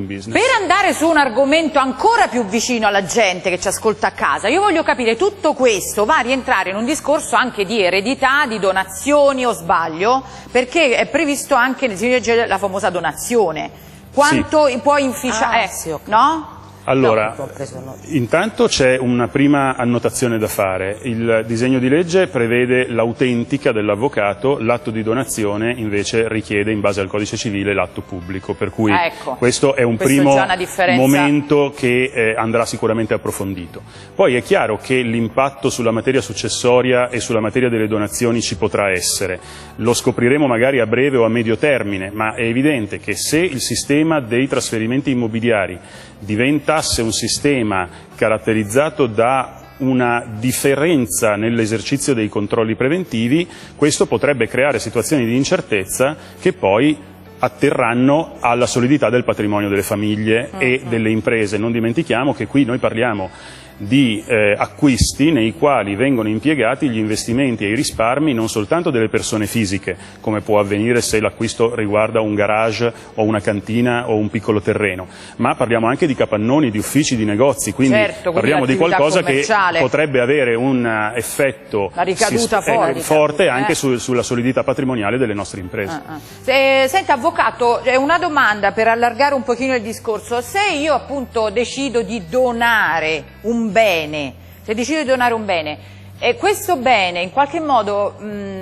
business. Per andare su un argomento ancora più vicino alla gente che ci ascolta a casa, io voglio capire, tutto questo va a rientrare in un discorso anche di eredità, di donazioni, o sbaglio? Perché è previsto anche nel disegno di legge la famosa donazione. Quanto può inficiare? No? Allora, intanto c'è una prima annotazione da fare. Il disegno di legge prevede l'autentica dell'avvocato, l'atto di donazione invece richiede in base al codice civile l'atto pubblico, per cui questo è un primo momento che andrà sicuramente approfondito. Poi è chiaro che l'impatto sulla materia successoria e sulla materia delle donazioni ci potrà essere. Lo scopriremo magari a breve o a medio termine, ma è evidente che se il sistema dei trasferimenti immobiliari diventasse un sistema caratterizzato da una differenza nell'esercizio dei controlli preventivi, questo potrebbe creare situazioni di incertezza che poi atterranno alla solidità del patrimonio delle famiglie e delle imprese. Non dimentichiamo che qui noi parliamo di acquisti nei quali vengono impiegati gli investimenti e i risparmi non soltanto delle persone fisiche, come può avvenire se l'acquisto riguarda un garage o una cantina o un piccolo terreno, ma parliamo anche di capannoni, di uffici, di negozi, quindi parliamo di qualcosa che potrebbe avere un effetto forte anche sulla solidità patrimoniale delle nostre imprese. Senta, avvocato, una domanda per allargare un pochino il discorso. Se io appunto decido di donare un bene, questo bene in qualche modo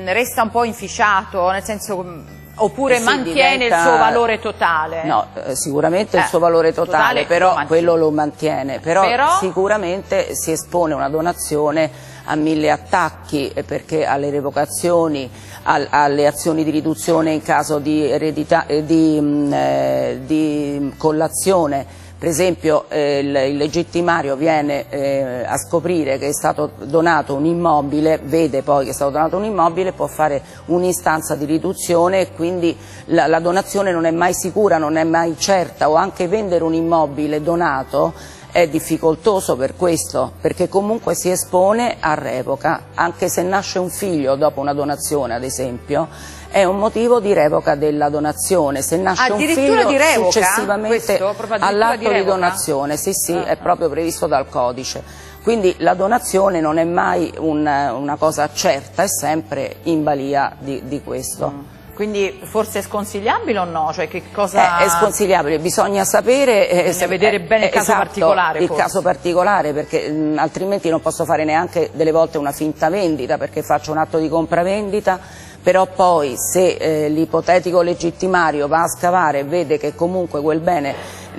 resta un po' inficiato, nel senso, oppure mantiene il suo valore totale? No, sicuramente il suo valore totale però quello lo mantiene, però sicuramente si espone una donazione a 1000 attacchi, perché alle revocazioni, alle azioni di riduzione in caso di eredità, di collazione. Per esempio il legittimario viene a scoprire che è stato donato un immobile, vede poi che è stato donato un immobile, può fare un'istanza di riduzione e quindi la donazione non è mai sicura, non è mai certa, o anche vendere un immobile donato è difficoltoso per questo, perché comunque si espone a revoca, anche se nasce un figlio dopo una donazione ad esempio, è un motivo di revoca della donazione. Se nasce un figlio successivamente all'atto di donazione, è proprio previsto dal codice. Quindi la donazione non è mai una cosa certa, è sempre in balia di questo. Quindi forse è sconsigliabile o no? Cioè, che cosa... È sconsigliabile, bisogna sapere... Bisogna vedere bene il caso particolare. Il caso particolare, perché altrimenti non posso fare neanche delle volte una finta vendita, perché faccio un atto di compravendita, però poi se l'ipotetico legittimario va a scavare e vede che comunque quel bene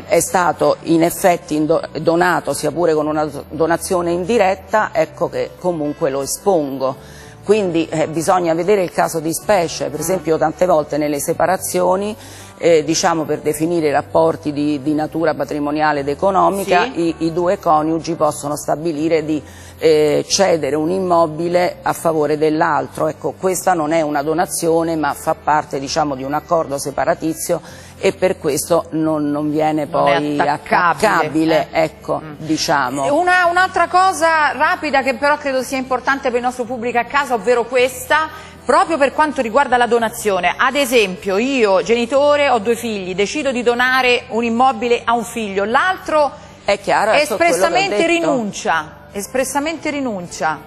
è stato in effetti donato, sia pure con una donazione indiretta, ecco che comunque lo espongo. Quindi bisogna vedere il caso di specie. Per esempio tante volte nelle separazioni, diciamo per definire i rapporti di natura patrimoniale ed economica, i due coniugi possono stabilire di cedere un immobile a favore dell'altro. Ecco, questa non è una donazione ma fa parte, diciamo, di un accordo separatizio e per questo non viene poi attaccabile, ecco, diciamo. Un'altra cosa rapida che però credo sia importante per il nostro pubblico a casa, ovvero questa, proprio per quanto riguarda la donazione. Ad esempio, io, genitore, ho 2 figli, decido di donare un immobile a un figlio, l'altro espressamente rinuncia. Espressamente rinuncia.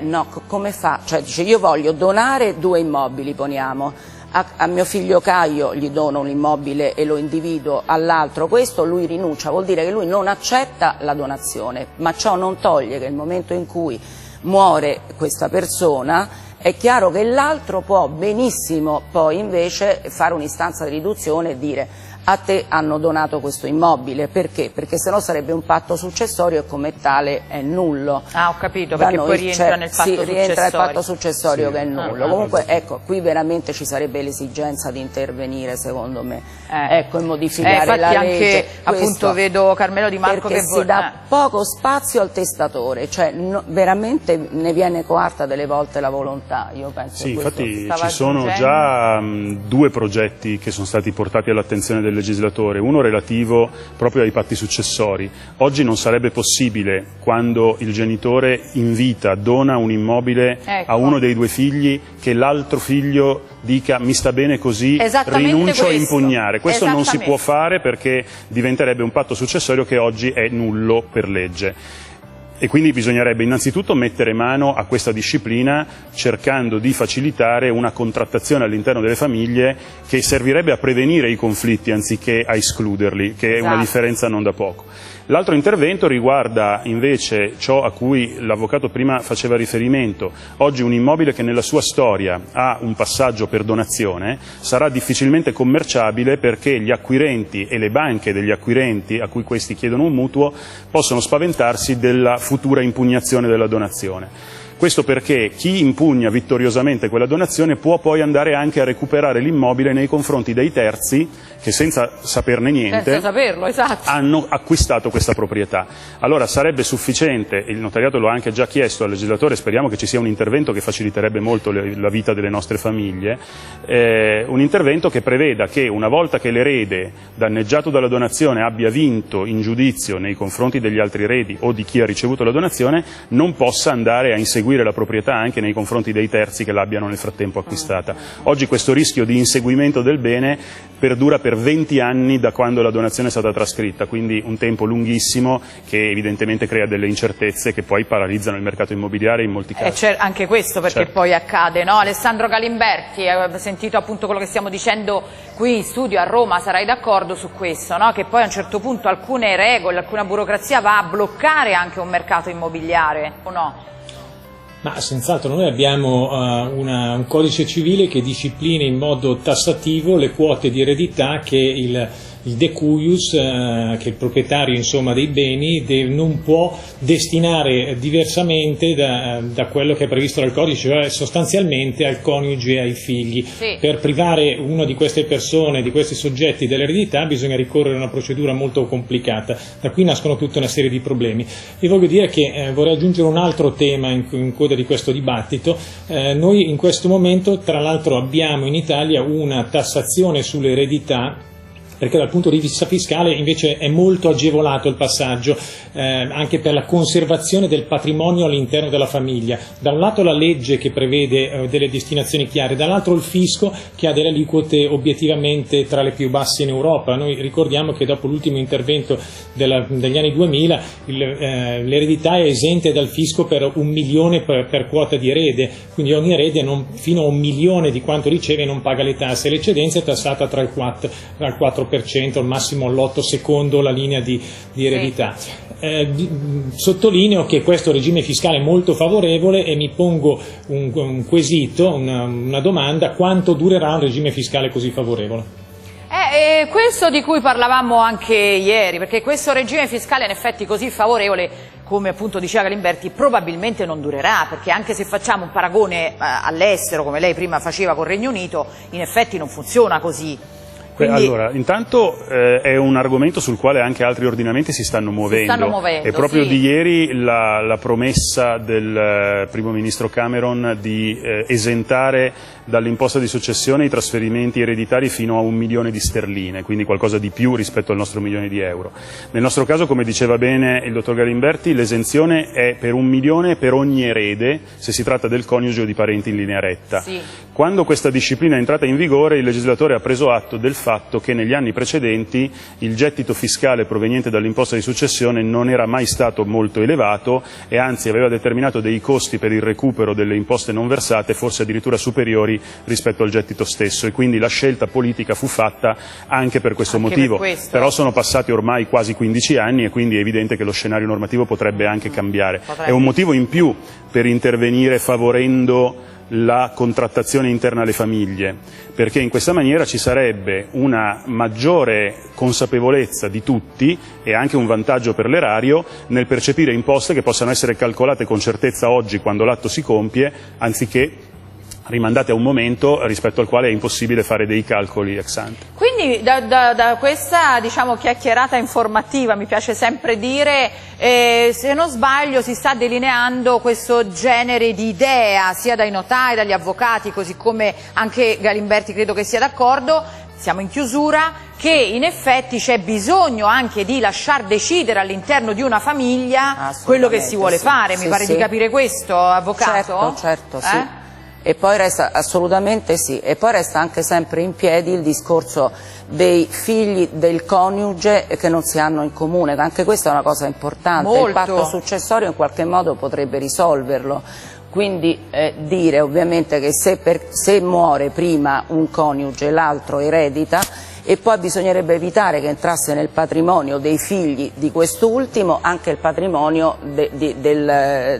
No, come fa? Cioè dice, io voglio donare 2 immobili, poniamo. A mio figlio Caio gli dono un immobile e lo individuo, all'altro questo, lui rinuncia, vuol dire che lui non accetta la donazione, ma ciò non toglie che nel momento in cui muore questa persona è chiaro che l'altro può benissimo poi invece fare un'istanza di riduzione e dire: a te hanno donato questo immobile, perché? Perché sennò sarebbe un patto successorio e come tale è nullo. Ah, ho capito, perché poi rientra nel patto successorio. Rientra nel patto successorio che è nullo. Comunque ecco, qui veramente ci sarebbe l'esigenza di intervenire, secondo me, ecco, e modificare la legge. Anche appunto vedo Carmelo Di Marco perché si dà poco spazio al testatore, cioè veramente ne viene coarta delle volte la volontà, io penso. Sì, infatti ci sono già 2 progetti che sono stati portati all'attenzione del del legislatore, uno relativo proprio ai patti successori. Oggi non sarebbe possibile, quando il genitore in vita dona un immobile a uno dei due figli, che l'altro figlio dica mi sta bene così, rinuncio a impugnare. Questo non si può fare, perché diventerebbe un patto successorio che oggi è nullo per legge. E quindi bisognerebbe innanzitutto mettere mano a questa disciplina, cercando di facilitare una contrattazione all'interno delle famiglie che servirebbe a prevenire i conflitti anziché a escluderli, che è una differenza non da poco. L'altro intervento riguarda invece ciò a cui l'avvocato prima faceva riferimento. Oggi un immobile che nella sua storia ha un passaggio per donazione sarà difficilmente commerciabile, perché gli acquirenti e le banche degli acquirenti a cui questi chiedono un mutuo possono spaventarsi della futura impugnazione della donazione. Questo perché chi impugna vittoriosamente quella donazione può poi andare anche a recuperare l'immobile nei confronti dei terzi che, senza saperne niente, hanno acquistato questa proprietà. Allora sarebbe sufficiente, il notariato lo ha anche già chiesto al legislatore, speriamo che ci sia un intervento che faciliterebbe molto la vita delle nostre famiglie, un intervento che preveda che una volta che l'erede danneggiato dalla donazione abbia vinto in giudizio nei confronti degli altri eredi o di chi ha ricevuto la donazione, non possa andare a inseguire la proprietà anche nei confronti dei terzi che l'abbiano nel frattempo acquistata. Oggi questo rischio di inseguimento del bene perdura per 20 anni da quando la donazione è stata trascritta, quindi un tempo lunghissimo che evidentemente crea delle incertezze che poi paralizzano il mercato immobiliare in molti casi. C'è anche questo, perché poi accade, no? Alessandro Galimberti, hai sentito appunto quello che stiamo dicendo qui in studio a Roma, sarai d'accordo su questo, no? Che poi a un certo punto alcune regole, alcuna burocrazia va a bloccare anche un mercato immobiliare, o no? Ma senz'altro noi abbiamo un codice civile che disciplina in modo tassativo le quote di eredità che il decuius, che è il proprietario insomma dei beni, non può destinare diversamente da quello che è previsto dal codice, cioè sostanzialmente al coniuge e ai figli. Per privare una di queste persone, di questi soggetti dell'eredità, bisogna ricorrere a una procedura molto complicata. Da qui nascono tutta una serie di problemi. E voglio dire che vorrei aggiungere un altro tema in coda di questo dibattito. Noi in questo momento, tra l'altro, abbiamo in Italia una tassazione sull'eredità, perché dal punto di vista fiscale invece è molto agevolato il passaggio, anche per la conservazione del patrimonio all'interno della famiglia. Da un lato la legge che prevede delle destinazioni chiare, dall'altro il fisco che ha delle aliquote obiettivamente tra le più basse in Europa. Noi ricordiamo che dopo l'ultimo intervento degli anni 2000 l'eredità è esente dal fisco per 1 milione per quota di erede, quindi ogni erede fino a 1 milione di quanto riceve non paga le tasse, l'eccedenza è tassata tra il 4% al massimo all'8% secondo la linea di eredità. Sottolineo che questo regime fiscale è molto favorevole e mi pongo un quesito, una domanda: quanto durerà un regime fiscale così favorevole? Questo di cui parlavamo anche ieri, perché questo regime fiscale in effetti così favorevole, come appunto diceva Galimberti, probabilmente non durerà, perché anche se facciamo un paragone all'estero, come lei prima faceva col Regno Unito, in effetti non funziona così. Allora, intanto è un argomento sul quale anche altri ordinamenti si stanno muovendo. E proprio di ieri la promessa del primo ministro Cameron di esentare dall'imposta di successione i trasferimenti ereditari fino a 1 milione di sterline, quindi qualcosa di più rispetto al nostro 1 milione di euro. Nel nostro caso, come diceva bene il dottor Galimberti, l'esenzione è per 1 milione per ogni erede, se si tratta del coniuge o di parenti in linea retta. Quando questa disciplina è entrata in vigore, il legislatore ha preso atto del fatto che negli anni precedenti il gettito fiscale proveniente dall'imposta di successione non era mai stato molto elevato e anzi aveva determinato dei costi per il recupero delle imposte non versate forse addirittura superiori rispetto al gettito stesso, e quindi la scelta politica fu fatta anche per questo motivo. Però sono passati ormai quasi 15 anni e quindi è evidente che lo scenario normativo potrebbe anche cambiare. È un motivo in più per intervenire favorendo la contrattazione interna alle famiglie, perché in questa maniera ci sarebbe una maggiore consapevolezza di tutti e anche un vantaggio per l'erario nel percepire imposte che possano essere calcolate con certezza oggi quando l'atto si compie, anziché rimandate a un momento rispetto al quale è impossibile fare dei calcoli ex ante. Quindi da questa chiacchierata informativa, mi piace sempre dire, se non sbaglio si sta delineando questo genere di idea sia dai notai, dagli avvocati, così come anche Galimberti credo che sia d'accordo, siamo in chiusura, che in effetti c'è bisogno anche di lasciar decidere all'interno di una famiglia quello che si vuole fare. Mi pare di capire questo, avvocato? Certo, sì. E poi resta assolutamente sì, e poi resta anche sempre in piedi il discorso dei figli del coniuge che non si hanno in comune, anche questa è una cosa importante. Molto. Il patto successorio in qualche modo potrebbe risolverlo, quindi dire ovviamente che se muore prima un coniuge l'altro eredita, e poi bisognerebbe evitare che entrasse nel patrimonio dei figli di quest'ultimo anche il patrimonio dell'altra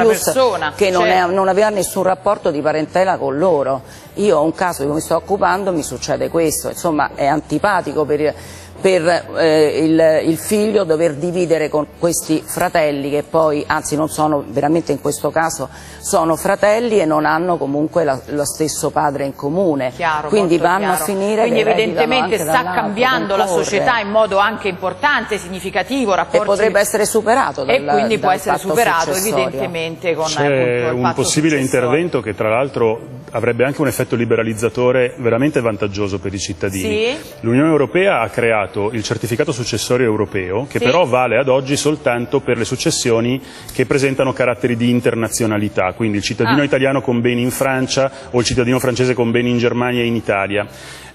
persona, che non aveva nessun rapporto di parentela con loro. Io ho un caso di cui mi sto occupando, mi succede questo, insomma è antipatico per il figlio dover dividere con questi fratelli che poi, anzi non sono veramente in questo caso, sono fratelli e non hanno comunque lo stesso padre in comune. Chiaro, quindi vanno chiaro. a finire quindi che evidentemente sta cambiando la società in modo anche importante, significativo, rapporti... E potrebbe essere superato e quindi può essere superato evidentemente con c'è un possibile intervento che tra l'altro avrebbe anche un effetto liberalizzatore veramente vantaggioso per i cittadini. Sì. L'Unione Europea ha creato il certificato successorio europeo che però vale ad oggi soltanto per le successioni che presentano caratteri di internazionalità, quindi il cittadino italiano con beni in Francia o il cittadino francese con beni in Germania e in Italia.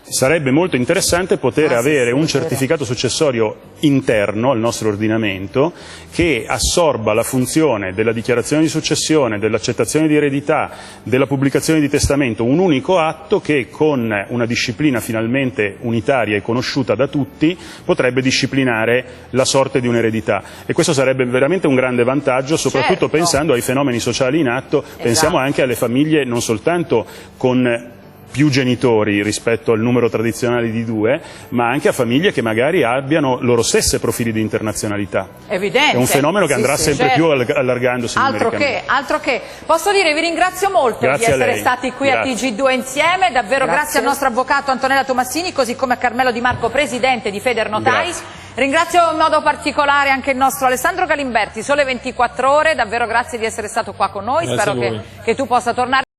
Sarebbe molto interessante poter avere un certificato successorio interno al nostro ordinamento che assorba la funzione della dichiarazione di successione, dell'accettazione di eredità, della pubblicazione di testamento, un unico atto che con una disciplina finalmente unitaria e conosciuta da tutti potrebbe disciplinare la sorte di un'eredità, e questo sarebbe veramente un grande vantaggio, soprattutto pensando ai fenomeni sociali in atto. Pensiamo anche alle famiglie non soltanto con più genitori rispetto al numero tradizionale di 2, ma anche a famiglie che magari abbiano loro stesse profili di internazionalità. Evidente. È un fenomeno che andrà sempre più allargandosi numericamente. Altro che. Posso dire, vi ringrazio molto di essere stati qui a TG2 insieme, davvero grazie al nostro avvocato Antonella Tomassini, così come a Carmelo Di Marco, presidente di Feder Notaris. Ringrazio in modo particolare anche il nostro Alessandro Galimberti, Sole 24 Ore, davvero grazie di essere stato qua con noi, spero che tu possa tornare.